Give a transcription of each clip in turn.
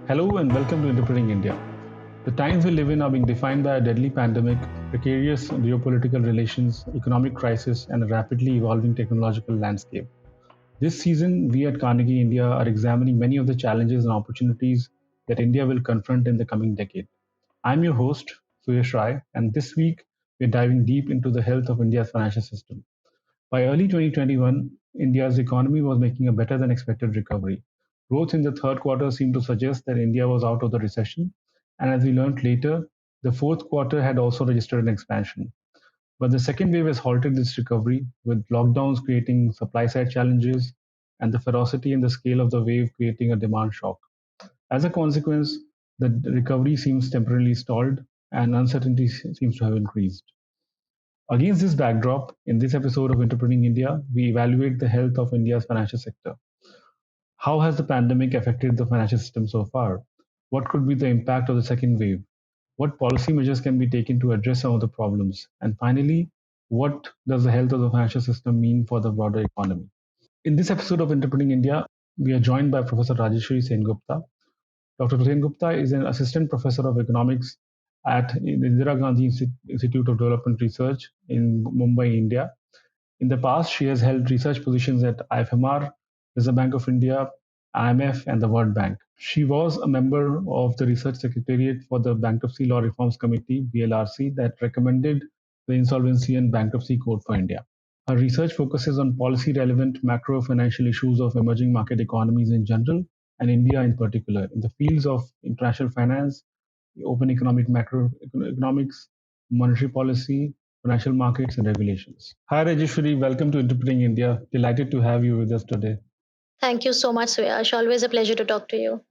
Hello and welcome to Interpreting India. The times we live in are being defined by a deadly pandemic, precarious geopolitical relations, economic crisis, and a rapidly evolving technological landscape. This season, we at Carnegie India are examining many of the challenges and opportunities that India will confront in the coming decade. I'm your host, Suyash Rai, and this week we're diving deep into the health of India's financial system. By early 2021, India's economy was making a better than expected recovery. Growth in the third quarter seemed to suggest that India was out of the recession, and as we learned later, the fourth quarter had also registered an expansion. But the second wave has halted this recovery, with lockdowns creating supply side challenges and the ferocity and the scale of the wave creating a demand shock. As a consequence, the recovery seems temporarily stalled and uncertainty seems to have increased. Against this backdrop, in this episode of Interpreting India, we evaluate the health of India's financial sector. How has the pandemic affected the financial system so far? What could be the impact of the second wave? What policy measures can be taken to address some of the problems? And finally, what does the health of the financial system mean for the broader economy? In this episode of Interpreting India, we are joined by Professor Rajeswari Sengupta. Dr. Sengupta is an assistant professor of economics at the Indira Gandhi Institute of Development Research in Mumbai, India. In the past, she has held research positions at IFMR, Reserve Bank of India, IMF, and the World Bank. She was a member of the Research Secretariat for the Bankruptcy Law Reforms Committee, BLRC, that recommended the Insolvency and Bankruptcy Code for India. Her research focuses on policy relevant macro financial issues of emerging market economies in general and India in particular in the fields of international finance, open economic macroeconomics, monetary policy, financial markets, and regulations. Hi, Rajeshwari. Welcome to Interpreting India. Delighted to have you with us today. Thank you so much, Suyash. Always a pleasure to talk to you.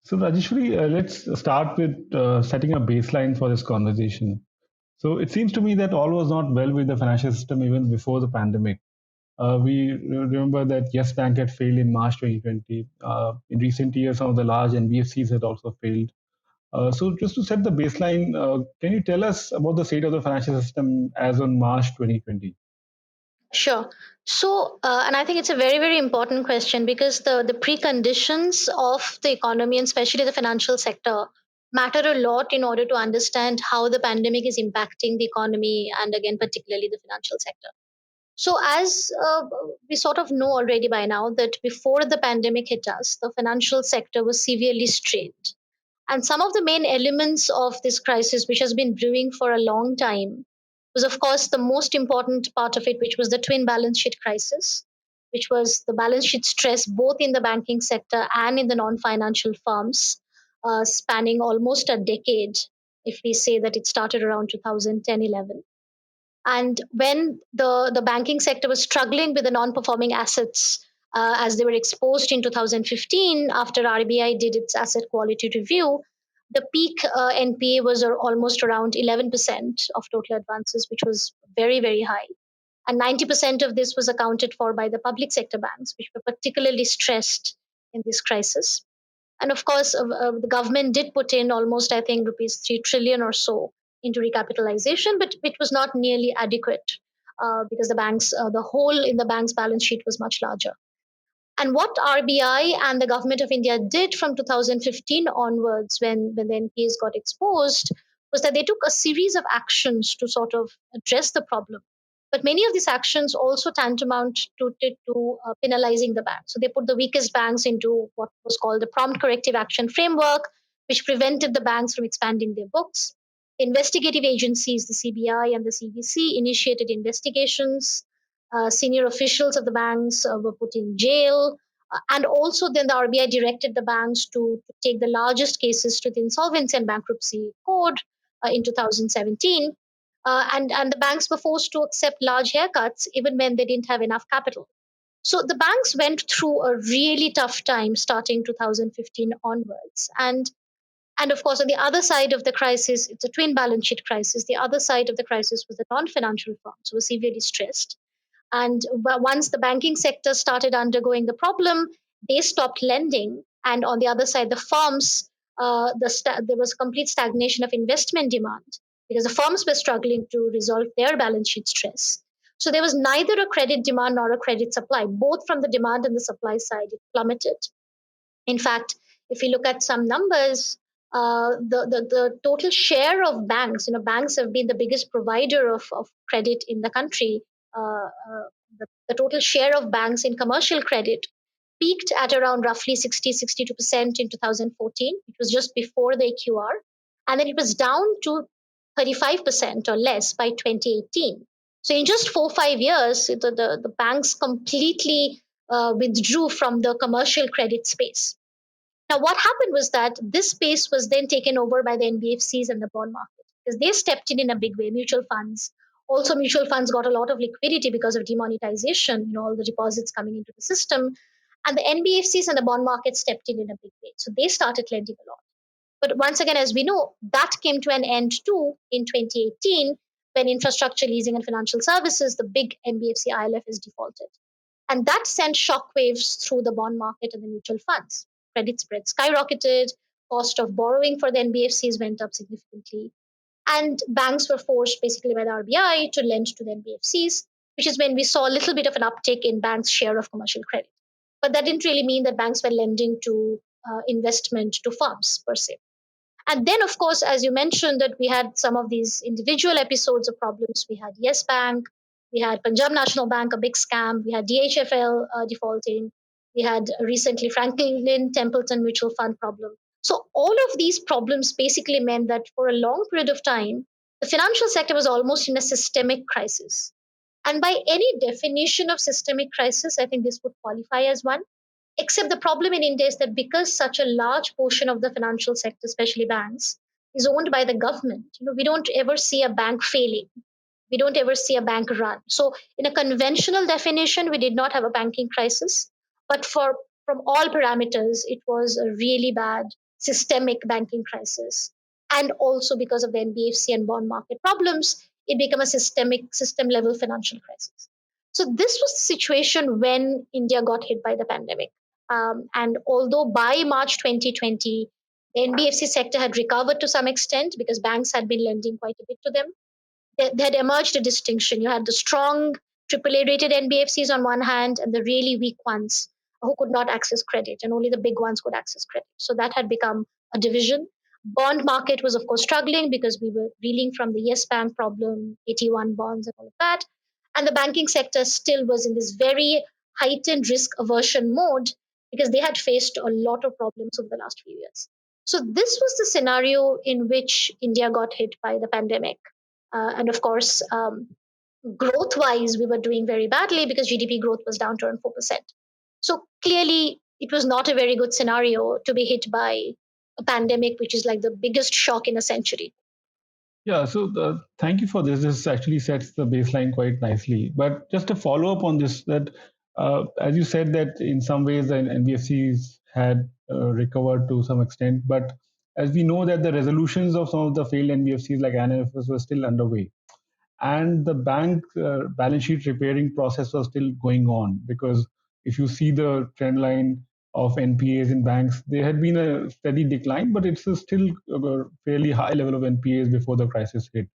So, Rajeshwari, let's start with setting a baseline for this conversation. So, it seems to me that all was not well with the financial system even before the pandemic. We remember that Yes Bank had failed in March 2020. In recent years, some of the large NBFCs had also failed. So, just to set the baseline, can you tell us about the state of the financial system as on March 2020? Sure. And I think it's a very, very important question because the preconditions of the economy and especially the financial sector matter a lot in order to understand how the pandemic is impacting the economy and again, particularly the financial sector. So, as we sort of know already by now, that before the pandemic hit us, the financial sector was severely strained. And some of the main elements of this crisis, which has been brewing for a long time, was, of course, the most important part of it, which was the twin balance sheet crisis, which was the balance sheet stress both in the banking sector and in the non financial firms, spanning almost a decade, if we say that it started around 2010-11. And when the banking sector was struggling with the non performing assets as they were exposed in 2015 after RBI did its asset quality review, the peak NPA was almost around 11% of total advances, which was very, very high. And 90% of this was accounted for by the public sector banks, which were particularly stressed in this crisis. And of course, the government did put in almost, I think, rupees 3 trillion or so into recapitalization, but it was not nearly adequate because the hole in the bank's balance sheet was much larger. And what RBI and the government of India did from 2015 onwards, when the NPAs got exposed, was that they took a series of actions to sort of address the problem. But many of these actions also tantamount to penalizing the banks. So they put the weakest banks into what was called the prompt corrective action framework, which prevented the banks from expanding their books. Investigative agencies, the CBI and the CBC, initiated investigations. Senior officials of the banks were put in jail. And also, then the RBI directed the banks to take the largest cases to the Insolvency and Bankruptcy Code in 2017. And the banks were forced to accept large haircuts even when they didn't have enough capital. So the banks went through a really tough time starting 2015 onwards. And of course, on the other side of the crisis, it's a twin balance sheet crisis. The other side of the crisis was the non financial firms who were severely stressed. And once the banking sector started undergoing the problem, they stopped lending. And on the other side, the firms, there was complete stagnation of investment demand because the firms were struggling to resolve their balance sheet stress. So there was neither a credit demand nor a credit supply. Both from the demand and the supply side, it plummeted. In fact, If you look at some numbers, the total share of banks, banks have been the biggest provider of credit in the country. The total share of banks in commercial credit peaked at around roughly 60-62% in 2014. It was just before the AQR. And then it was down to 35% or less by 2018. So in just 4 or 5 years, the banks completely withdrew from the commercial credit space. Now, what happened was that this space was then taken over by the NBFCs and the bond market because they stepped in a big way. Mutual funds, also mutual funds got a lot of liquidity because of demonetization, all the deposits coming into the system, and the NBFCs and the bond market stepped in a big way. So they started lending a lot. But once again, as we know, that came to an end too in 2018 when infrastructure leasing and financial services, the big NBFC ILFs defaulted. And that sent shockwaves through the bond market and the mutual funds. Credit spreads skyrocketed, cost of borrowing for the NBFCs went up significantly, and banks were forced basically by the RBI to lend to the NBFCs, which is when we saw a little bit of an uptick in banks' share of commercial credit. But that didn't really mean that banks were lending to investment to firms per se. And then, of course, as you mentioned, that we had some of these individual episodes of problems. We had Yes Bank, we had Punjab National Bank, a big scam. We had DHFL defaulting. We had recently Franklin Templeton Mutual Fund problem. So all of these problems basically meant that for a long period of time, the financial sector was almost in a systemic crisis. And by any definition of systemic crisis, I think this would qualify as one. Except the problem in India is that because such a large portion of the financial sector, especially banks, is owned by the government, we don't ever see a bank failing. We don't ever see a bank run. So, in a conventional definition, we did not have a banking crisis. But from all parameters, it was a really bad systemic banking crisis. And also because of the NBFC and bond market problems, it became a system level financial crisis. So, this was the situation when India got hit by the pandemic. And although by March 2020, the NBFC sector had recovered to some extent because banks had been lending quite a bit to them, there had emerged a distinction. You had the strong AAA rated NBFCs on one hand and the really weak ones who could not access credit, and only the big ones could access credit. So that had become a division. Bond market was, of course, struggling because we were reeling from the Yes Bank problem, 81 bonds, and all of that. And the banking sector still was in this very heightened risk aversion mode because they had faced a lot of problems over the last few years. So, this was the scenario in which India got hit by the pandemic. And of course, growth wise, we were doing very badly because GDP growth was down to around 4%. So clearly, it was not a very good scenario to be hit by a pandemic, which is like the biggest shock in a century. Yeah, so thank you for this. This actually sets the baseline quite nicely. But just a follow up on this, that as you said, that in some ways the NBFCs had recovered to some extent, but as we know that the resolutions of some of the failed NBFCs like NFS were still underway, and the bank balance sheet repairing process was still going on, because if you see the trend line of NPAs in banks, there had been a steady decline, but it's still a fairly high level of NPAs before the crisis hit.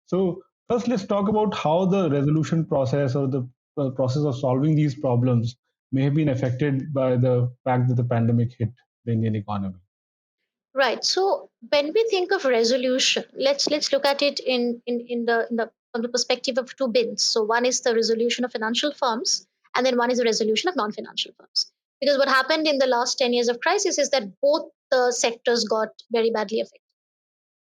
So first, let's talk about how the resolution process or the process of solving these problems may have been affected by the fact that the pandemic hit the Indian economy. Right. So when we think of resolution, let's look at it in the from the perspective of two bins. So one is the resolution of financial firms, and then one is the resolution of non-financial firms. Because what happened in the last 10 years of crisis is that both the sectors got very badly affected.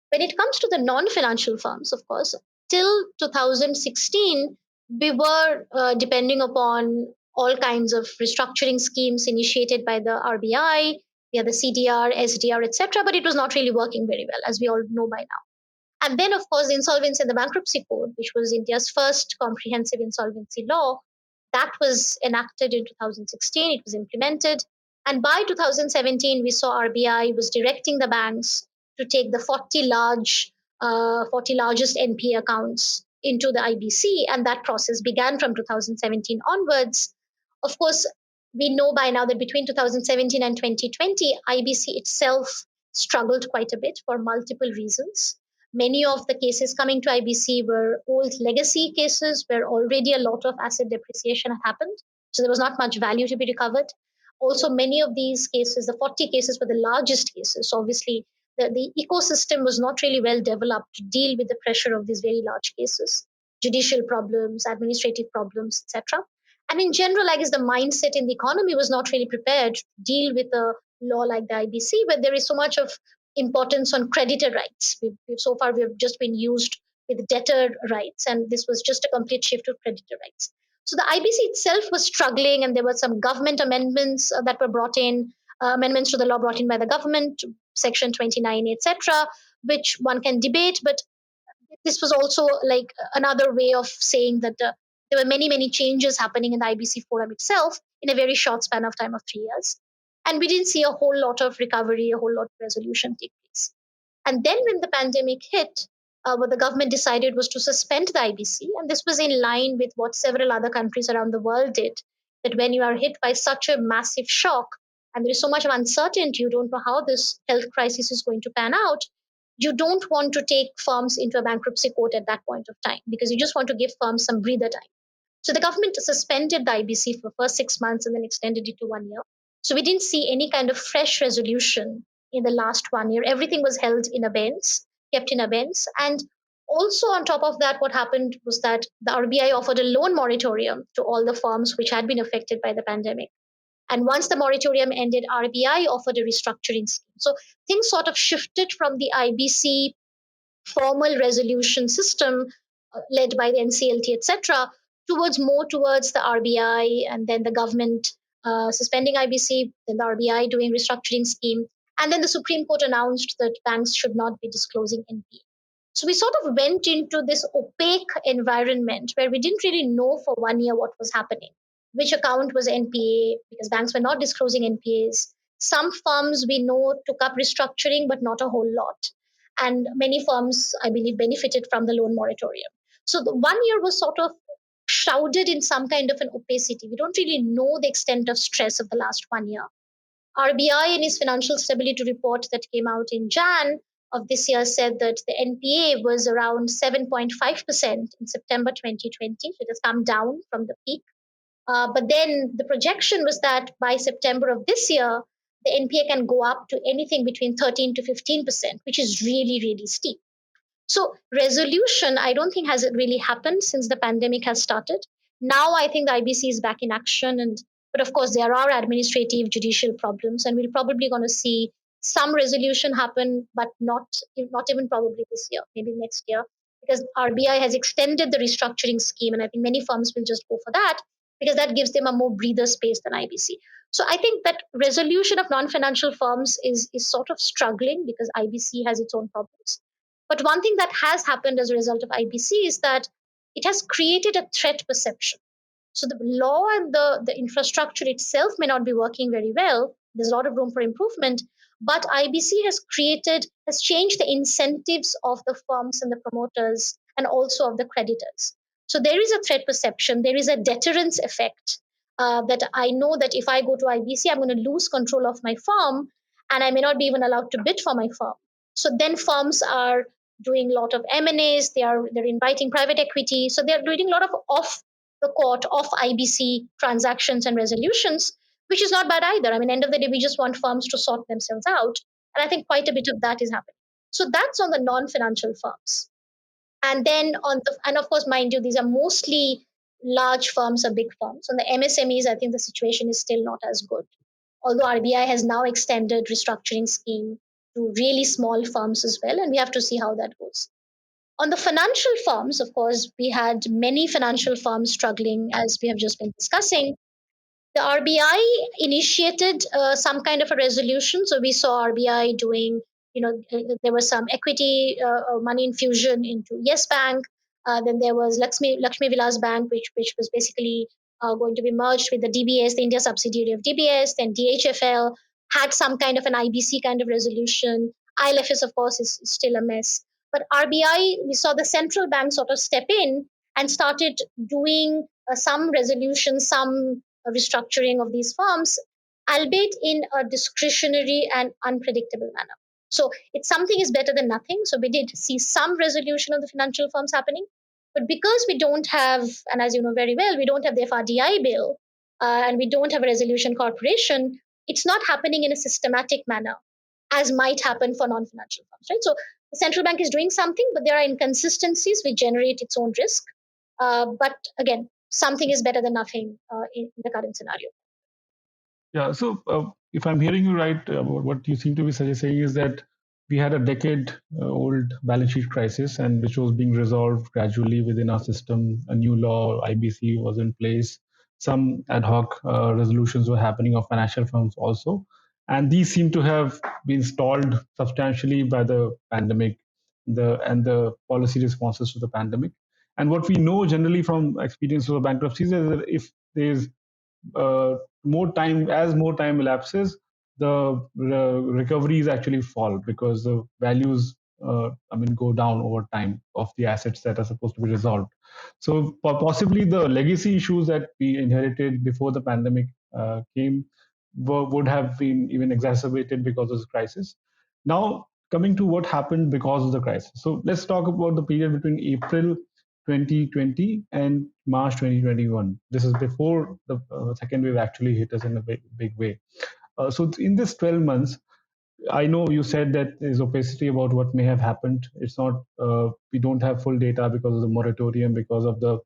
When it comes to the non-financial firms, of course, till 2016, we were depending upon all kinds of restructuring schemes initiated by the RBI, we had the CDR, SDR, etc., but it was not really working very well, as we all know by now. And then, of course, the Insolvency and the Bankruptcy Code, which was India's first comprehensive insolvency law, that was enacted in 2016. It was implemented. And by 2017, we saw RBI was directing the banks to take the 40 largest NPA accounts into the IBC. And that process began from 2017 onwards. Of course, we know by now that between 2017 and 2020, IBC itself struggled quite a bit for multiple reasons. Many of the cases coming to IBC were old legacy cases where already a lot of asset depreciation had happened. So there was not much value to be recovered. Also, many of these cases, the 40 cases, were the largest cases. So obviously, the ecosystem was not really well developed to deal with the pressure of these very large cases, judicial problems, administrative problems, etc. And in general, I guess the mindset in the economy was not really prepared to deal with a law like the IBC, where there is so much of importance on creditor rights. So far, we have just been used with debtor rights, and this was just a complete shift to creditor rights. So the IBC itself was struggling, and there were some government amendments that were brought in, amendments to the law brought in by the government, Section 29, etc., which one can debate. But this was also like another way of saying that there were many, many changes happening in the IBC forum itself in a very short span of time of 3 years. And we didn't see a whole lot of recovery, a whole lot of resolution take place. And then when the pandemic hit, what the government decided was to suspend the IBC. And this was in line with what several other countries around the world did. That when you are hit by such a massive shock and there is so much of uncertainty, you don't know how this health crisis is going to pan out, you don't want to take firms into a bankruptcy court at that point of time because you just want to give firms some breather time. So the government suspended the IBC for the first 6 months and then extended it to 1 year. So we didn't see any kind of fresh resolution in the last 1 year. Everything was held in abeyance, kept in abeyance. And also on top of that, what happened was that the RBI offered a loan moratorium to all the firms which had been affected by the pandemic. And once the moratorium ended, RBI offered a restructuring scheme. So things sort of shifted from the IBC formal resolution system led by the NCLT, etc., towards more towards the RBI and then the government suspending IBC, then the RBI doing restructuring scheme, and then the Supreme Court announced that banks should not be disclosing NPA. So we sort of went into this opaque environment where we didn't really know for 1 year what was happening, which account was NPA, because banks were not disclosing NPAs. Some firms we know took up restructuring, but not a whole lot. And many firms, I believe, benefited from the loan moratorium. So the 1 year was sort of shrouded in some kind of an opacity. We don't really know the extent of stress of the last 1 year. RBI in its financial stability report that came out in Jan of this year said that the NPA was around 7.5% in September 2020. So it has come down from the peak. But then the projection was that by September of this year, the NPA can go up to anything between 13 to 15%, which is really, really steep. So resolution, I don't think has it really happened since the pandemic has started. Now I think the IBC is back in action, and but of course there are administrative, judicial problems, and we're probably going to see some resolution happen, but not even probably this year, maybe next year, because RBI has extended the restructuring scheme, and I think many firms will just go for that because that gives them a more breather space than IBC. So I think that resolution of non-financial firms is sort of struggling because IBC has its own problems. But one thing that has happened as a result of IBC is that it has created a threat perception. So the law and the infrastructure itself may not be working very well. There's a lot of room for improvement. But IBC has changed the incentives of the firms and the promoters and also of the creditors. So there is a threat perception, there is a deterrence effect that I know that if I go to IBC, I'm going to lose control of my firm and I may not be even allowed to bid for my firm. So then firms are doing a lot of M&As, they're inviting private equity. So they're doing a lot of off the court of IBC transactions and resolutions, which is not bad either. I mean, end of the day, we just want firms to sort themselves out. And I think quite a bit of that is happening. So that's on the non-financial firms. And then and of course, mind you, these are mostly large firms or big firms. On the MSMEs, I think the situation is still not as good. Although RBI has now extended restructuring scheme to really small firms as well. And we have to see how that goes. On the financial firms, of course, we had many financial firms struggling, as we have just been discussing. The RBI initiated some kind of a resolution. So we saw RBI doing, there was some equity money infusion into Yes Bank. Then there was Lakshmi Vilas Bank, which was basically going to be merged with the DBS, the India subsidiary of DBS. Then DHFL had some kind of an IBC kind of resolution. ILFS, of course, is still a mess. But RBI, we saw the central bank sort of step in and started doing some resolution, some restructuring of these firms, albeit in a discretionary and unpredictable manner. So it's something is better than nothing. So we did see some resolution of the financial firms happening. But because we don't have, and as you know very well, we don't have the FRDI bill, and we don't have a resolution corporation, it's not happening in a systematic manner as might happen for non-financial firms, right? So the central bank is doing something, but there are inconsistencies which generate its own risk. But again, something is better than nothing in the current scenario. Yeah. So, if I'm hearing you right, what you seem to be saying is that we had a decade-old balance sheet crisis, and which was being resolved gradually within our system. A new law, IBC, was in place. Some ad hoc resolutions were happening of financial firms also, and these seem to have been stalled substantially by the pandemic, the policy responses to the pandemic. And what we know generally from experience of bankruptcies is that if there's more time elapses, the recoveries actually fall because the values, go down over time of the assets that are supposed to be resolved. So possibly the legacy issues that we inherited before the pandemic came would have been even exacerbated because of this crisis. Now, coming to what happened because of the crisis. So let's talk about the period between April 2020 and March 2021. This is before the second wave actually hit us in a big way. So in this 12 months, I know you said that there's opacity about what may have happened. It's not, we don't have full data because of the moratorium, because of the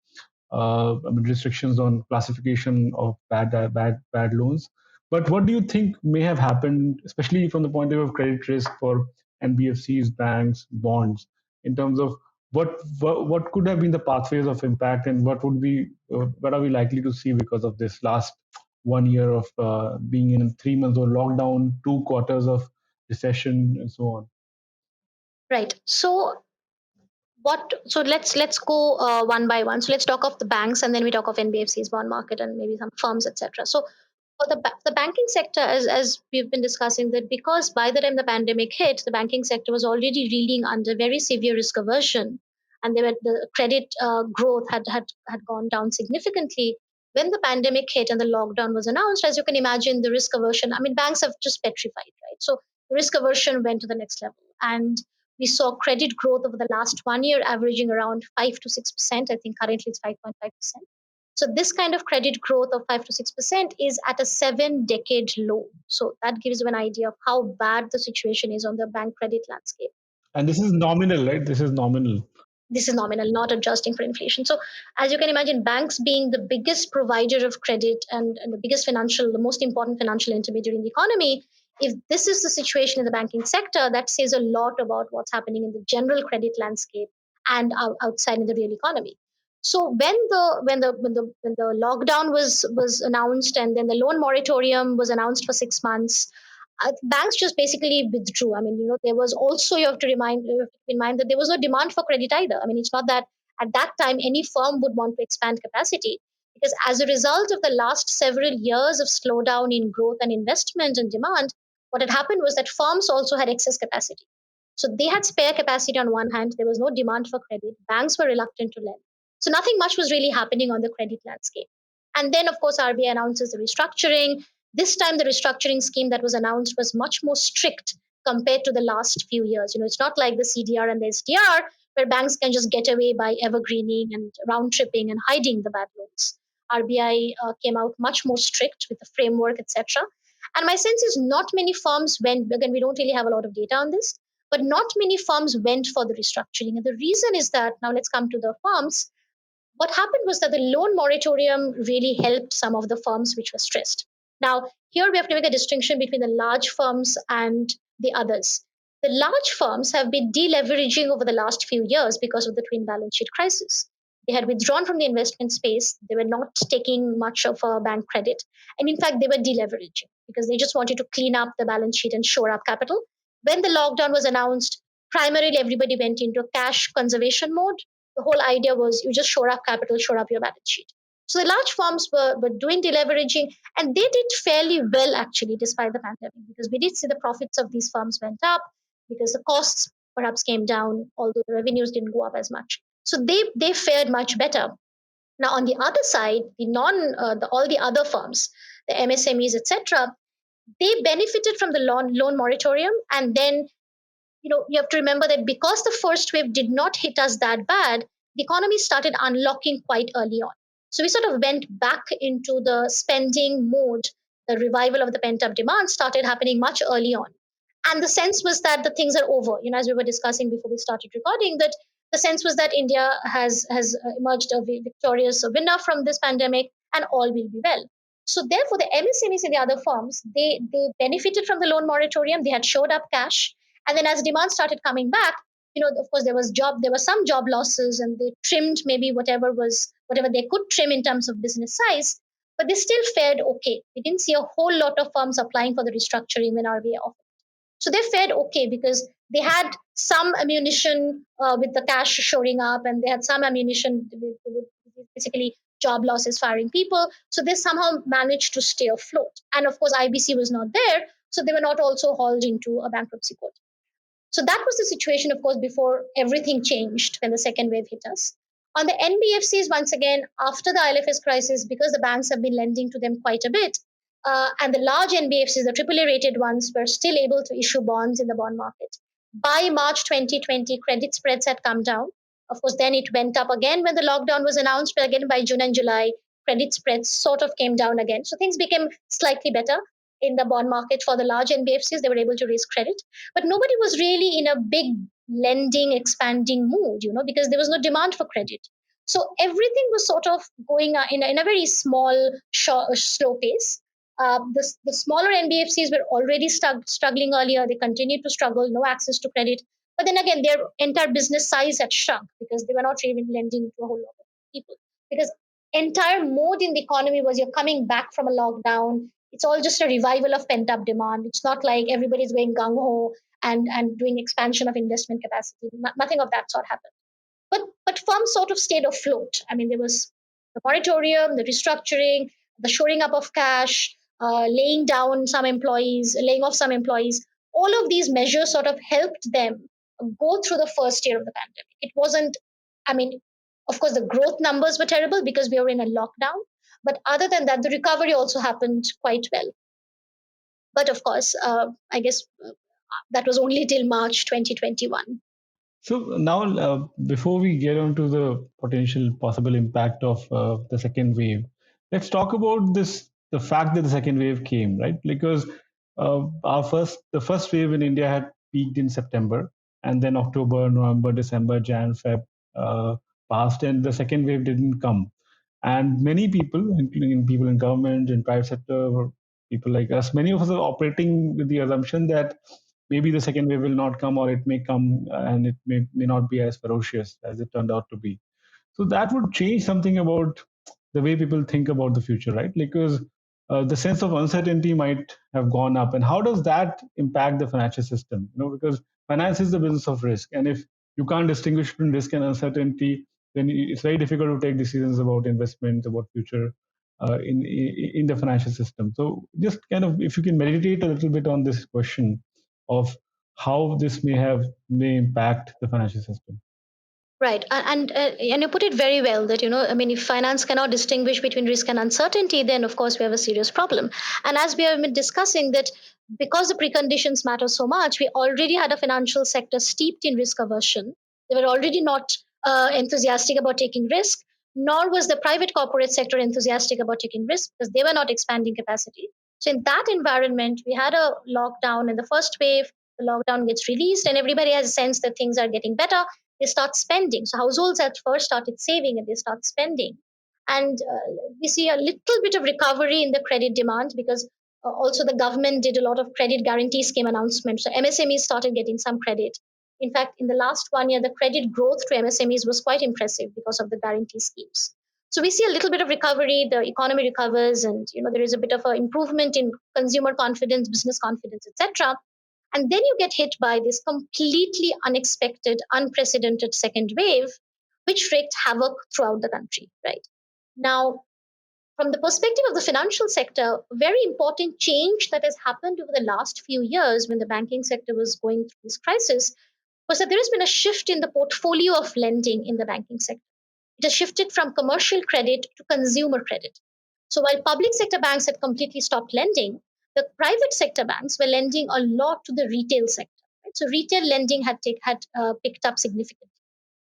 restrictions on classification of bad loans. But what do you think may have happened, especially from the point of view of credit risk for NBFCs, banks, bonds, in terms of what could have been the pathways of impact, and what are we likely to see because of this last 1 year of being in 3 months of lockdown, 2 quarters of recession, and so on? Right. So let's go one by one. So let's talk of the banks, and then we talk of NBFCs, bond market, and maybe some firms, etc. So for the banking sector, as we've been discussing, that because by the time the pandemic hit, the banking sector was already reeling under very severe risk aversion, and the credit growth had gone down significantly. When the pandemic hit and the lockdown was announced, as you can imagine, the risk aversion, I mean, banks have just petrified, right? So the risk aversion went to the next level. And we saw credit growth over the last 1 year averaging around 5 to 6%. I think currently it's 5.5%. So this kind of credit growth of 5 to 6% is at a 7-decade low. So that gives you an idea of how bad the situation is on the bank credit landscape. And this is nominal, right? This is nominal. This is nominal, not adjusting for inflation. So, as you can imagine, banks being the biggest provider of credit and the most important financial intermediary in the economy, if this is the situation in the banking sector, that says a lot about what's happening in the general credit landscape and outside in the real economy. So when the lockdown was announced, and then the loan moratorium was announced for 6 months, banks just basically withdrew. I mean, there was also, you have to keep in mind that there was no demand for credit either. I mean, it's not that at that time any firm would want to expand capacity, because as a result of the last several years of slowdown in growth and investment and demand, what had happened was that firms also had excess capacity. So they had spare capacity on one hand, there was no demand for credit, banks were reluctant to lend. So nothing much was really happening on the credit landscape. And then, of course, RBI announces the restructuring. This time, the restructuring scheme that was announced was much more strict compared to the last few years. It's not like the CDR and the SDR, where banks can just get away by evergreening and round tripping and hiding the bad loans. RBI came out much more strict with the framework, etc. And my sense is not many firms went, again, we don't really have a lot of data on this, but not many firms went for the restructuring. And the reason is that, now let's come to the firms. What happened was that the loan moratorium really helped some of the firms which were stressed. Now, here we have to make a distinction between the large firms and the others. The large firms have been deleveraging over the last few years because of the twin balance sheet crisis. They had withdrawn from the investment space. They were not taking much of a bank credit. And in fact, they were deleveraging because they just wanted to clean up the balance sheet and shore up capital. When the lockdown was announced, primarily everybody went into cash conservation mode. The whole idea was you just shore up capital, shore up your balance sheet. So the large firms were doing deleveraging, and they did fairly well actually despite the pandemic, because we did see the profits of these firms went up because the costs perhaps came down, although the revenues didn't go up as much. So they fared much better. Now on the other side, all the other firms, the MSMEs, etc., they benefited from the loan moratorium, and then you have to remember that because the first wave did not hit us that bad, the economy started unlocking quite early on. So we sort of went back into the spending mode. The revival of the pent up demand started happening much early on. And the sense was that the things are over. As we were discussing before we started recording, that the sense was that India has emerged a victorious winner from this pandemic, and all will be well. So therefore, the MSMEs and the other firms, they benefited from the loan moratorium. They had showed up cash, and then as demand started coming back, of course there were some job losses, and they trimmed maybe whatever they could trim in terms of business size, but they still fared okay. We didn't see a whole lot of firms applying for the restructuring when RBI offered. So they fared okay because they had some ammunition with the cash shoring up, and they had some ammunition with basically job losses, firing people. So they somehow managed to stay afloat. And of course, IBC was not there, so they were not also hauled into a bankruptcy court. So that was the situation, of course, before everything changed when the second wave hit us. On the NBFCs, once again, after the ILFS crisis, because the banks have been lending to them quite a bit, and the large NBFCs, the AAA rated ones, were still able to issue bonds in the bond market. By March 2020, credit spreads had come down. Of course, then it went up again when the lockdown was announced, but again by June and July, credit spreads sort of came down again. So things became slightly better in the bond market for the large NBFCs. They were able to raise credit, but nobody was really in a big lending, expanding mood, because there was no demand for credit. So everything was sort of going in a very small, slow pace. The smaller NBFCs were already struggling earlier. They continued to struggle, no access to credit. But then again, their entire business size had shrunk because they were not even lending to a whole lot of people. Because entire mode in the economy was you're coming back from a lockdown. It's all just a revival of pent up demand. It's not like everybody's going gung ho and doing expansion of investment capacity. Nothing of that sort happened. But firms sort of stayed afloat. I mean, there was the moratorium, the restructuring, the shoring up of cash, laying off some employees. All of these measures sort of helped them go through the first year of the pandemic. It wasn't, I mean, of course, the growth numbers were terrible because we were in a lockdown. But other than that, the recovery also happened quite well. But of course, I guess that was only till March 2021. So now, before we get on to the potential possible impact of the second wave, let's talk about the fact that the second wave came, right? Because the first wave in India had peaked in September, and then October, November, December, Jan, Feb passed, and the second wave didn't come. And many people, including people in government and private sector, or people like us, many of us are operating with the assumption that maybe the second wave will not come, or it may come and it may not be as ferocious as it turned out to be. So that would change something about the way people think about the future, right? Because the sense of uncertainty might have gone up. And how does that impact the financial system? Because finance is the business of risk, and if you can't distinguish between risk and uncertainty, then it's very difficult to take decisions about investments, about future in the financial system. So just kind of, if you can meditate a little bit on this question of how this may impact the financial system. Right, and you put it very well that I mean, if finance cannot distinguish between risk and uncertainty, then of course we have a serious problem. And as we have been discussing that, because the preconditions matter so much, we already had a financial sector steeped in risk aversion. They were already not enthusiastic about taking risk, nor was the private corporate sector enthusiastic about taking risk because they were not expanding capacity. So in that environment, we had a lockdown in the first wave. The lockdown gets released, and everybody has a sense that things are getting better. They start spending. So households at first started saving and they start spending. And we see a little bit of recovery in the credit demand because also the government did a lot of credit guarantee scheme announcements. So MSMEs started getting some credit. In fact, in the last 1 year, the credit growth to MSMEs was quite impressive because of the guarantee schemes. So we see a little bit of recovery. The economy recovers, and there is a bit of an improvement in consumer confidence, business confidence, etc. And then you get hit by this completely unexpected, unprecedented second wave, which wreaked havoc throughout the country, right? Now, from the perspective of the financial sector, a very important change that has happened over the last few years when the banking sector was going through this crisis was that there has been a shift in the portfolio of lending in the banking sector. It has shifted from commercial credit to consumer credit. So while public sector banks had completely stopped lending, the private sector banks were lending a lot to the retail sector. Right? So retail lending had picked up significantly.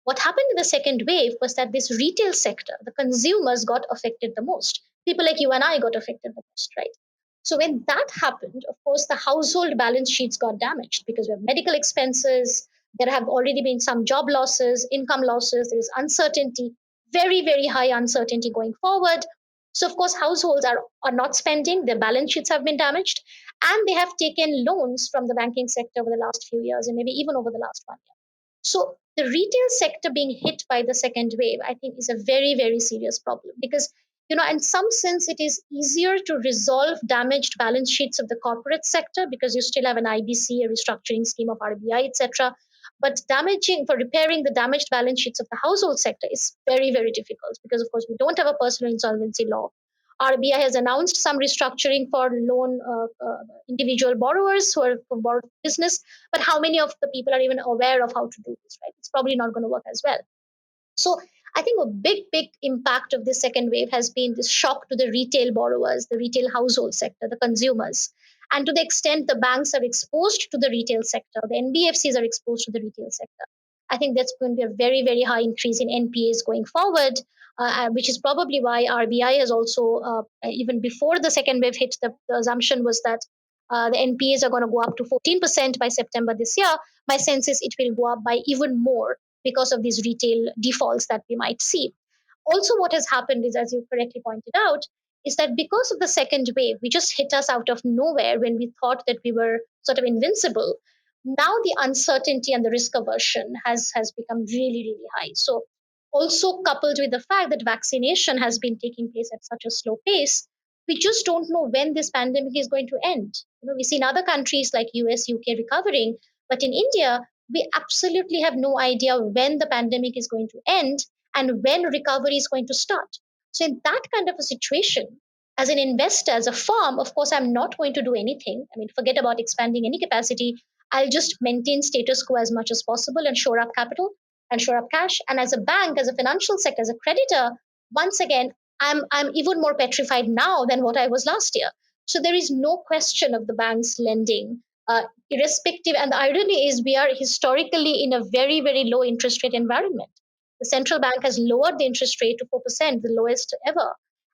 What happened in the second wave was that this retail sector, the consumers, got affected the most. People like you and I got affected the most, right? So when that happened, of course, the household balance sheets got damaged because we have medical expenses. There have already been some job losses, income losses. There is uncertainty, very, very high uncertainty going forward. So, of course, households are not spending, their balance sheets have been damaged, and they have taken loans from the banking sector over the last few years and maybe even over the last 1 year. So the retail sector being hit by the second wave, I think, is a very, very serious problem because, in some sense, it is easier to resolve damaged balance sheets of the corporate sector because you still have an IBC, a restructuring scheme of RBI, etc. But damaging for repairing the damaged balance sheets of the household sector is very, very difficult because, of course, we don't have a personal insolvency law. RBI has announced some restructuring for loan individual borrowers who are for borrowed business, but how many of the people are even aware of how to do this, right? It's probably not going to work as well. So I think a big, big impact of this second wave has been this shock to the retail borrowers, the retail household sector, the consumers. And to the extent the banks are exposed to the retail sector, the NBFCs are exposed to the retail sector. I think that's going to be a very, very high increase in NPAs going forward, which is probably why RBI has also, even before the second wave hit, the assumption was that the NPAs are going to go up to 14% by September this year. My sense is it will go up by even more because of these retail defaults that we might see. Also, what has happened is, as you correctly pointed out, is that because of the second wave, we just hit us out of nowhere when we thought that we were sort of invincible. Now the uncertainty and the risk aversion has become really, really high. So also coupled with the fact that vaccination has been taking place at such a slow pace, we just don't know when this pandemic is going to end. We see in other countries like US, UK recovering, but in India, we absolutely have no idea when the pandemic is going to end and when recovery is going to start. So, in that kind of a situation, as an investor, as a firm, of course, I'm not going to do anything. I mean, forget about expanding any capacity. I'll just maintain status quo as much as possible and shore up capital and shore up cash. And as a bank, as a financial sector, as a creditor, once again, I'm even more petrified now than what I was last year. So there is no question of the banks lending, irrespective. And the irony is, we are historically in a very, very low interest rate environment. The central bank has lowered the interest rate to 4%, the lowest ever.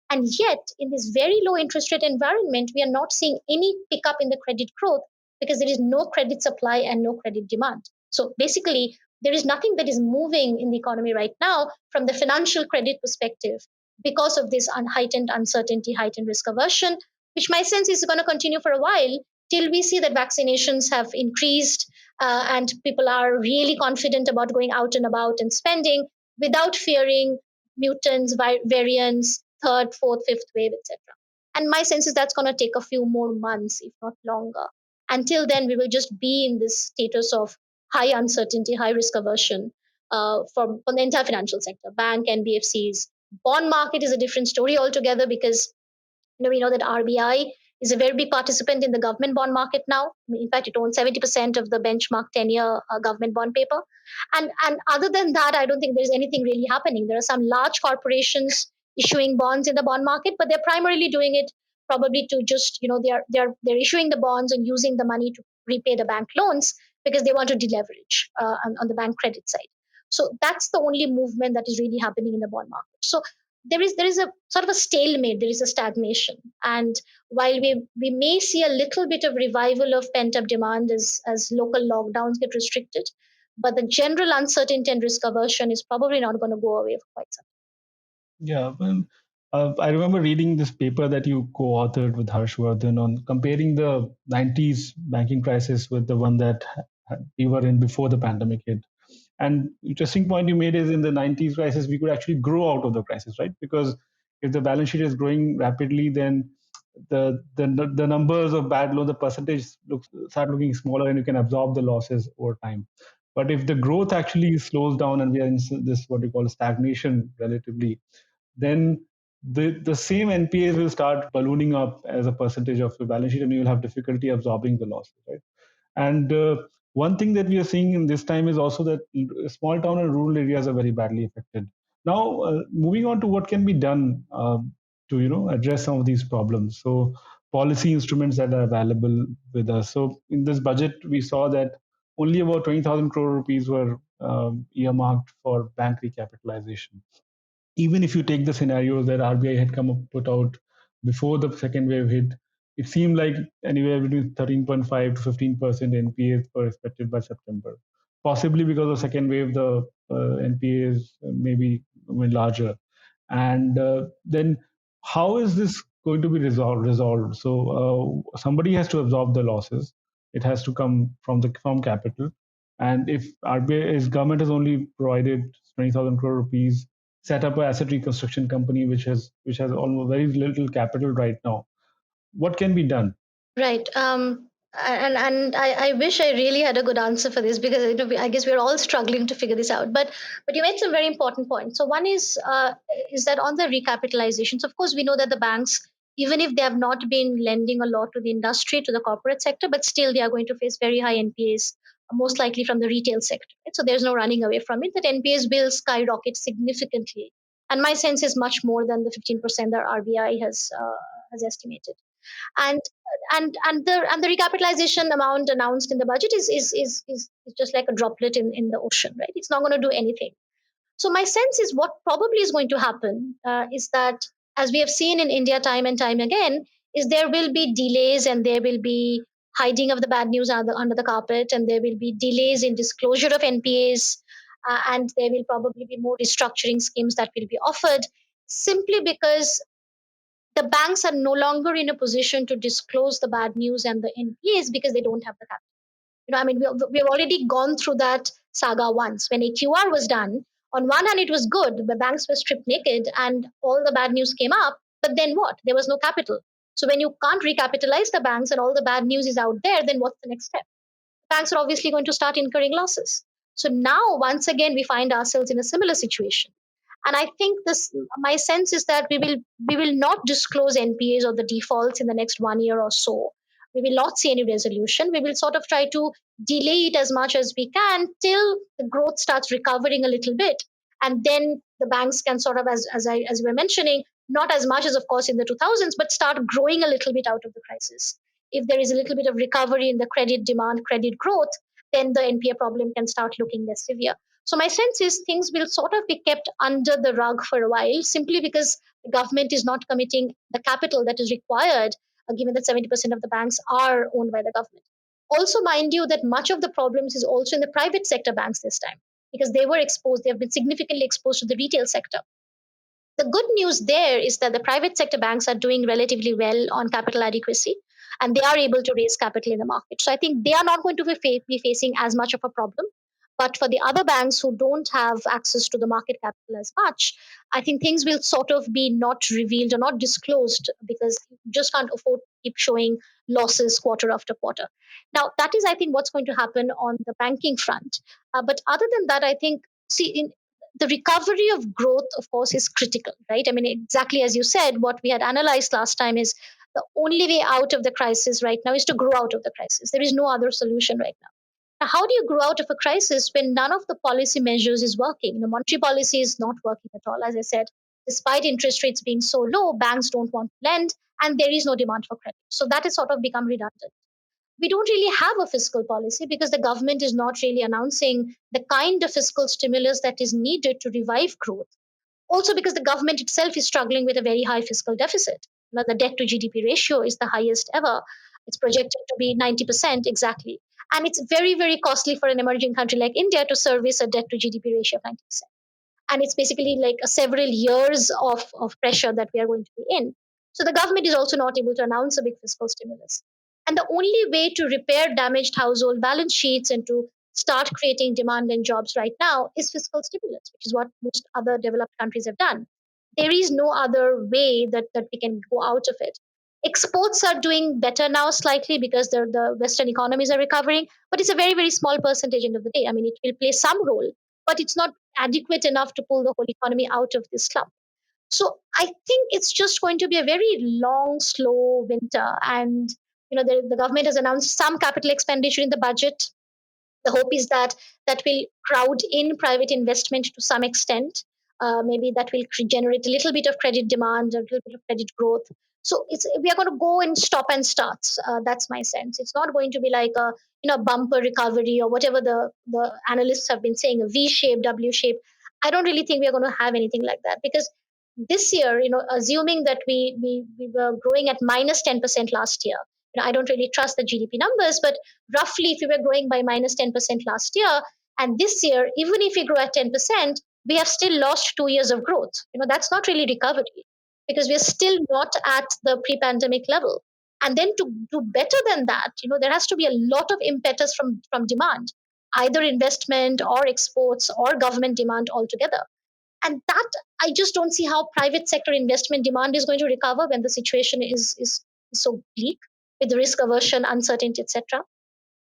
And yet, in this very low interest rate environment, we are not seeing any pickup in the credit growth because there is no credit supply and no credit demand. So basically, there is nothing that is moving in the economy right now from the financial credit perspective because of this heightened uncertainty, heightened risk aversion, which my sense is going to continue for a while till we see that vaccinations have increased and people are really confident about going out and about and spending without fearing mutants, variants, third, fourth, fifth wave, etc. And my sense is that's going to take a few more months, if not longer. Until then, we will just be in this status of high uncertainty, high risk aversion from the entire financial sector, bank, NBFCs. Bond market is a different story altogether because we know that RBI is a very big participant in the government bond market now. In fact, it owns 70% of the benchmark 10-year government bond paper. And other than that, I don't think there's anything really happening. There are some large corporations issuing bonds in the bond market, but they're primarily doing it probably to just, they're issuing the bonds and using the money to repay the bank loans because they want to deleverage on the bank credit side. So that's the only movement that is really happening in the bond market. So there is a sort of a stalemate, there is a stagnation. And while we may see a little bit of revival of pent up demand as local lockdowns get restricted, but the general uncertainty and risk aversion is probably not going to go away for quite some Yeah, well, I remember reading this paper that you co-authored with Harshvardhan on comparing the 90s banking crisis with the one that we were in before the pandemic hit. And interesting point you made is in the 90s crisis, we could actually grow out of the crisis, right? Because if the balance sheet is growing rapidly, then the numbers of bad loans, the percentage start looking smaller, and you can absorb the losses over time. But if the growth actually slows down and we are in this what we call stagnation relatively, then the same NPAs will start ballooning up as a percentage of the balance sheet, and you'll have difficulty absorbing the losses, right? And one thing that we are seeing in this time is also that small town and rural areas are very badly affected. Now, moving on to what can be done to address some of these problems. So, policy instruments that are available with us. So, in this budget, we saw that only about 20,000 crore rupees were earmarked for bank recapitalization. Even if you take the scenarios that RBI had put out before the second wave hit, it seemed like anywhere between 13.5 to 15% NPAs were expected by September. Possibly because of second wave, the NPAs maybe went larger. And then how is this going to be resolved? So somebody has to absorb the losses. It has to come from the from capital. And if RBI's government has only provided 20,000 crore rupees, set up an asset reconstruction company which has almost very little capital right now, what can be done? Right. And I wish I really had a good answer for this, because I guess we're all struggling to figure this out. But you made some very important points. So one is that on the recapitalizations, of course, we know that the banks, even if they have not been lending a lot to the industry, to the corporate sector, but still they are going to face very high NPAs, most likely from the retail sector. Right? So there's no running away from it. That NPAs will skyrocket significantly, and my sense is much more than the 15% that RBI has estimated. And and and the and the recapitalization amount announced in the budget is just like a droplet in the ocean, right? It's not going to do anything. So my sense is what probably is going to happen is that, as we have seen in India time and time again, is there will be delays, and there will be hiding of the bad news under the carpet, and there will be delays in disclosure of NPAs, and there will probably be more restructuring schemes that will be offered, simply because the banks are no longer in a position to disclose the bad news and the NPAs because they don't have the capital. I mean, we have already gone through that saga once when AQR was done. On one hand, it was good. The banks were stripped naked and all the bad news came up. But then what? There was no capital. So when you can't recapitalize the banks and all the bad news is out there, then what's the next step? Banks are obviously going to start incurring losses. So now, once again, we find ourselves in a similar situation. And I think this, my sense is that we will not disclose NPAs or the defaults in the next 1 year or so. We will not see any resolution. We will sort of try to delay it as much as we can till the growth starts recovering a little bit. And then the banks can sort of, as we were mentioning, not as much as, of course, in the 2000s, but start growing a little bit out of the crisis. If there is a little bit of recovery in the credit demand, credit growth, then the NPA problem can start looking less severe. So my sense is things will sort of be kept under the rug for a while, simply because the government is not committing the capital that is required, given that 70% of the banks are owned by the government. Also, mind you, that much of the problems is also in the private sector banks this time, because they have been significantly exposed to the retail sector. The good news there is that the private sector banks are doing relatively well on capital adequacy, and they are able to raise capital in the market. So I think they are not going to be facing as much of a problem. But for the other banks who don't have access to the market capital as much, I think things will sort of be not revealed or not disclosed, because you just can't afford to keep showing losses quarter after quarter. Now, that is, I think, what's going to happen on the banking front. But other than that, I think, see, the recovery of growth, of course, is critical, right? I mean, exactly as you said, what we had analyzed last time is the only way out of the crisis right now is to grow out of the crisis. There is no other solution right now. Now, how do you grow out of a crisis when none of the policy measures is working? Monetary policy is not working at all. As I said, despite interest rates being so low, banks don't want to lend, and there is no demand for credit. So that has sort of become redundant. We don't really have a fiscal policy because the government is not really announcing the kind of fiscal stimulus that is needed to revive growth. Also, because the government itself is struggling with a very high fiscal deficit. The debt to GDP ratio is the highest ever. It's projected to be 90% exactly. And it's very, very costly for an emerging country like India to service a debt to GDP ratio of 90%. And it's basically like a several years of pressure that we are going to be in. So the government is also not able to announce a big fiscal stimulus. And the only way to repair damaged household balance sheets and to start creating demand and jobs right now is fiscal stimulus, which is what most other developed countries have done. There is no other way that we can go out of it. Exports are doing better now slightly because the Western economies are recovering, but it's a very, very small percentage end of the day. I mean, it will play some role, but it's not adequate enough to pull the whole economy out of this slump. So I think it's just going to be a very long, slow winter. And the government has announced some capital expenditure in the budget. The hope is that that will crowd in private investment to some extent. Maybe that will generate a little bit of credit demand, a little bit of credit growth. So we are going to go in stop and starts. That's my sense. It's not going to be like a bumper recovery or whatever the analysts have been saying, a V shape, W shape. I don't really think we are going to have anything like that, because this year, assuming that we were growing at -10% last year. I don't really trust the GDP numbers, but roughly, if we were growing by -10% last year, and this year, even if we grow at 10%, we have still lost 2 years of growth. That's not really recovery, because we're still not at the pre-pandemic level. And then to do better than that, there has to be a lot of impetus from demand, either investment or exports or government demand altogether. And that, I just don't see how private sector investment demand is going to recover when the situation is so bleak, with risk aversion, uncertainty, etc.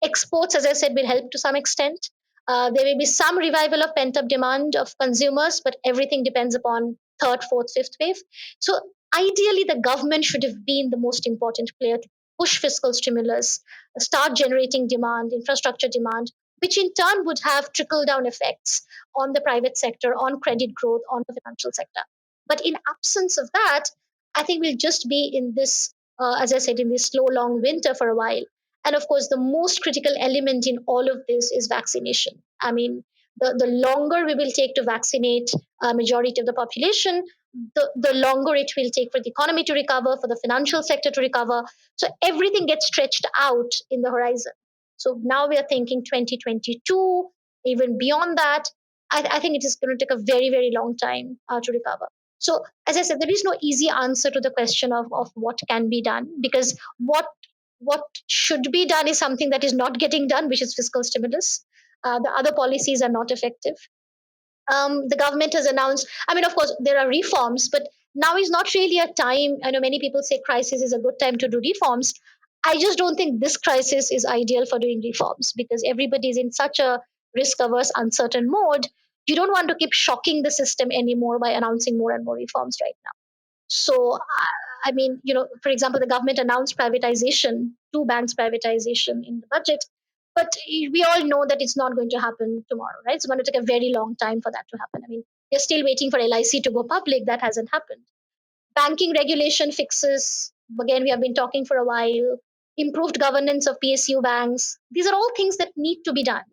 Exports, as I said, will help to some extent. There will be some revival of pent up demand of consumers, but everything depends upon third, fourth, fifth wave. So, ideally, the government should have been the most important player to push fiscal stimulus, start generating demand, infrastructure demand, which in turn would have trickle down effects on the private sector, on credit growth, on the financial sector. But in absence of that, I think we'll just be in this, as I said, in this slow, long winter for a while. And of course, the most critical element in all of this is vaccination. I mean, the longer we will take to vaccinate a majority of the population, the longer it will take for the economy to recover, for the financial sector to recover. So everything gets stretched out in the horizon. So now we are thinking 2022, even beyond that. I think it is going to take a very, very long time to recover. So, as I said, there is no easy answer to the question of what can be done, because what should be done is something that is not getting done, which is fiscal stimulus. The other policies are not effective. The government has announced, I mean, of course, there are reforms, but now is not really a time. I know many people say crisis is a good time to do reforms. I just don't think this crisis is ideal for doing reforms, because everybody is in such a risk averse, uncertain mode. You don't want to keep shocking the system anymore by announcing more and more reforms right now. So, I mean, for example, the government announced privatization, two banks privatization in the budget, but we all know that it's not going to happen tomorrow, right? It's going to take a very long time for that to happen. I mean, we're still waiting for LIC to go public. That hasn't happened. Banking regulation fixes, again, we have been talking for a while. Improved governance of PSU banks. These are all things that need to be done.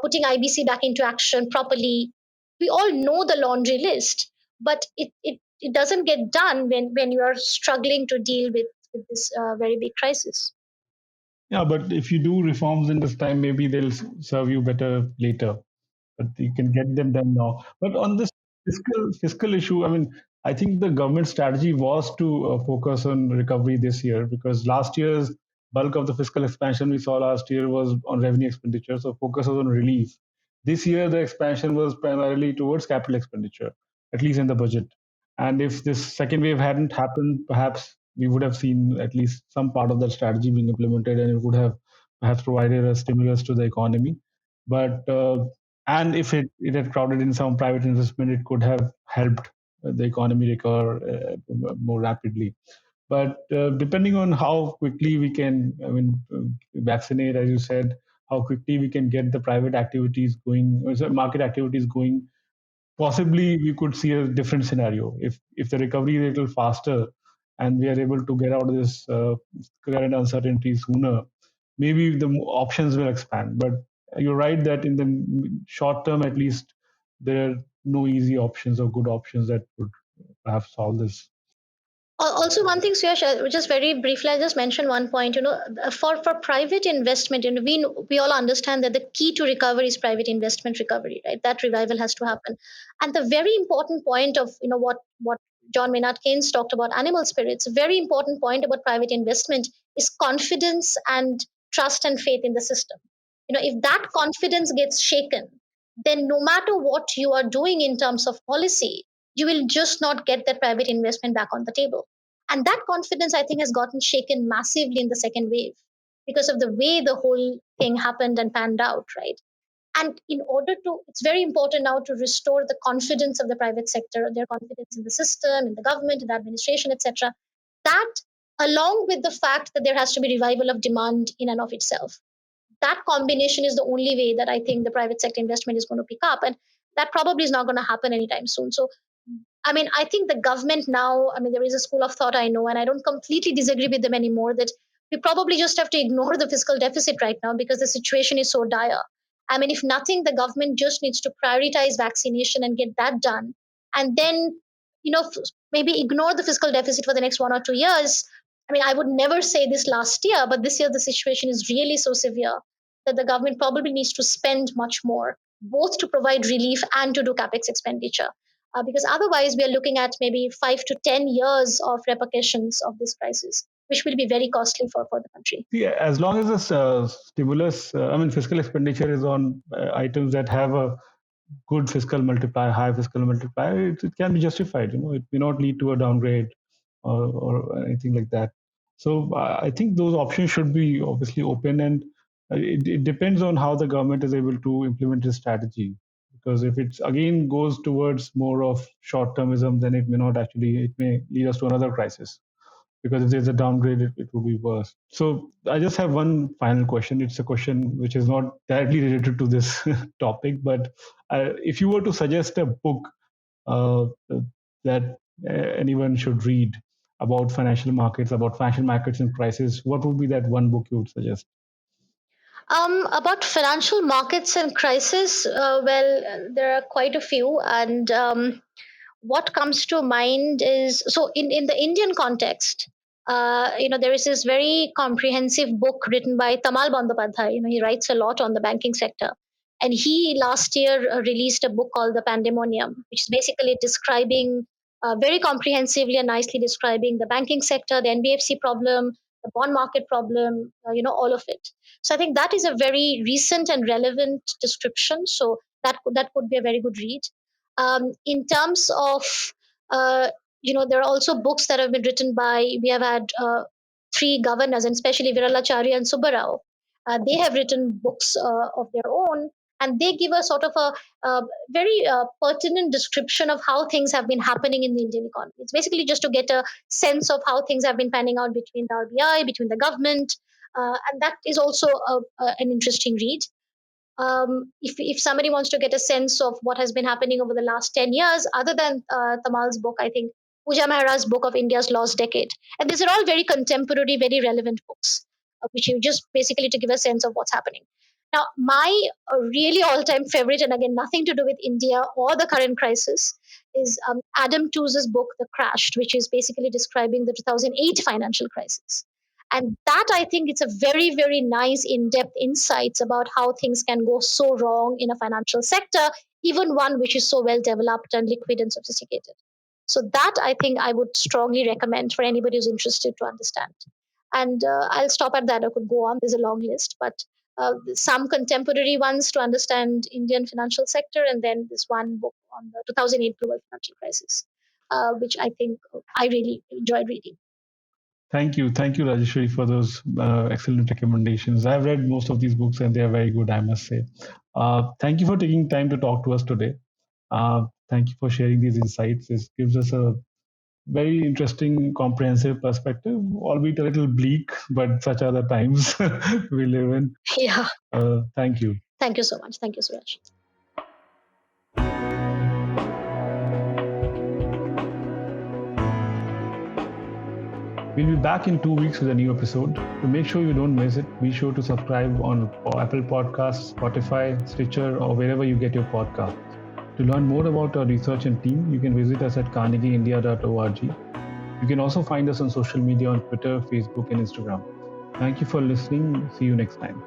Putting IBC back into action properly. We all know the laundry list, but it doesn't get done when you are struggling to deal with this very big crisis. Yeah, but if you do reforms in this time, maybe they'll serve you better later. But you can get them done now. But on this fiscal issue, I mean, I think the government strategy was to focus on recovery this year, because last year's bulk of the fiscal expansion we saw last year was on revenue expenditure, so focus was on relief. This year, the expansion was primarily towards capital expenditure, at least in the budget. And if this second wave hadn't happened, perhaps we would have seen at least some part of that strategy being implemented, and it would have perhaps provided a stimulus to the economy. But and if it had crowded in some private investment, it could have helped the economy recover more rapidly. But depending on how quickly we can, I mean, vaccinate, as you said, how quickly we can get the private activities going, market activities going, possibly we could see a different scenario. If the recovery is a little faster and we are able to get out of this current uncertainty sooner, maybe the options will expand. But you're right that in the short term, at least, there are no easy options or good options that would perhaps solve this. Also, one thing, Suyash, just very briefly, I'll just mention one point. For private investment, we all understand that the key to recovery is private investment recovery, right? That revival has to happen. And the very important point of what John Maynard Keynes talked about, animal spirits, a very important point about private investment is confidence and trust and faith in the system. If that confidence gets shaken, then no matter what you are doing in terms of policy, you will just not get that private investment back on the table. And that confidence, I think, has gotten shaken massively in the second wave because of the way the whole thing happened and panned out, right? And it's very important now to restore the confidence of the private sector, their confidence in the system, in the government, in the administration, etc. That, along with the fact that there has to be revival of demand in and of itself, that combination is the only way that I think the private sector investment is going to pick up. And that probably is not going to happen anytime soon. So I think the government now, there is a school of thought I know, and I don't completely disagree with them anymore, that we probably just have to ignore the fiscal deficit right now because the situation is so dire. If nothing, the government just needs to prioritize vaccination and get that done. And then, maybe ignore the fiscal deficit for the next 1 or 2 years. I would never say this last year, but this year the situation is really so severe that the government probably needs to spend much more, both to provide relief and to do capex expenditure, because otherwise we are looking at maybe 5 to 10 years of repercussions of this crisis, which will be very costly for the country. Yeah, as long as the stimulus, fiscal expenditure is on items that have a good fiscal multiplier, high fiscal multiplier, it can be justified. It may not lead to a downgrade or anything like that. So I think those options should be obviously open, and it depends on how the government is able to implement this strategy. Because if it again goes towards more of short-termism, then it may not actually, it may lead us to another crisis. Because if there's a downgrade, it will be worse. So I just have one final question. It's a question which is not directly related to this topic, but if you were to suggest a book uh, that anyone should read about financial markets in crisis, what would be that one book you would suggest? About financial markets and crisis, there are quite a few, and what comes to mind is, so in the Indian context, there is this very comprehensive book written by Tamal Bandyopadhyay. He writes a lot on the banking sector, and he last year released a book called The Pandemonium, which is basically describing very comprehensively and nicely describing the banking sector, the NBFC problem, the bond market problem, all of it. So I think that is a very recent and relevant description. So that could be a very good read. In terms of, uh, there are also books that have been written by, we have had three governors, and especially Viralacharya and Subbarao. They have written books of their own, and they give a sort of a very pertinent description of how things have been happening in the Indian economy. It's basically just to get a sense of how things have been panning out between the RBI, between the government, and that is also an interesting read. If somebody wants to get a sense of what has been happening over the last 10 years, other than Tamal's book, I think Pooja Mehra's book of India's Lost Decade. And these are all very contemporary, very relevant books, which you just basically to give a sense of what's happening. Now, my really all time favorite, and again, nothing to do with India or the current crisis, is Adam Tooze's book, The Crashed, which is basically describing the 2008 financial crisis. And that, I think, it's a very, very nice in-depth insights about how things can go so wrong in a financial sector, even one which is so well developed and liquid and sophisticated. So that, I think, I would strongly recommend for anybody who's interested to understand. And I'll stop at that. I could go on. There's a long list, but some contemporary ones to understand Indian financial sector, and then this one book on the 2008 global financial crisis, which I think I really enjoyed reading. Thank you, Rajeshwari, for those excellent recommendations. I've read most of these books, and they are very good, I must say. Thank you for taking time to talk to us today. Thank you for sharing these insights. This gives us a very interesting, comprehensive perspective, albeit a little bleak, but such are the times we live in. Yeah. Thank you. Thank you so much. Thank you, Suyash. We'll be back in 2 weeks with a new episode. To make sure you don't miss it, be sure to subscribe on Apple Podcasts, Spotify, Stitcher, or wherever you get your podcasts. To learn more about our research and team, you can visit us at carnegieindia.org. You can also find us on social media on Twitter, Facebook, and Instagram. Thank you for listening. See you next time.